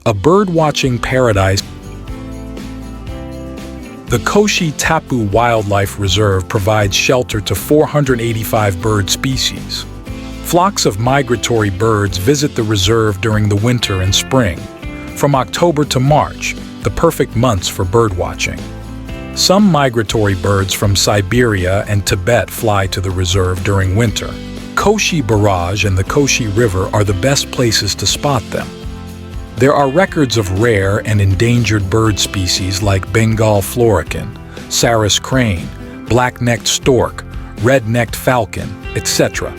a bird-watching paradise. The Koshi Tappu Wildlife Reserve provides shelter to 485 bird species. Flocks of migratory birds visit the reserve during the winter and spring, from October to March, the perfect months for birdwatching. Some migratory birds from Siberia and Tibet fly to the reserve during winter. Koshi Barrage and the Koshi River are the best places to spot them. There are records of rare and endangered bird species like Bengal florican, Sarus crane, black-necked stork, red-necked falcon, etc.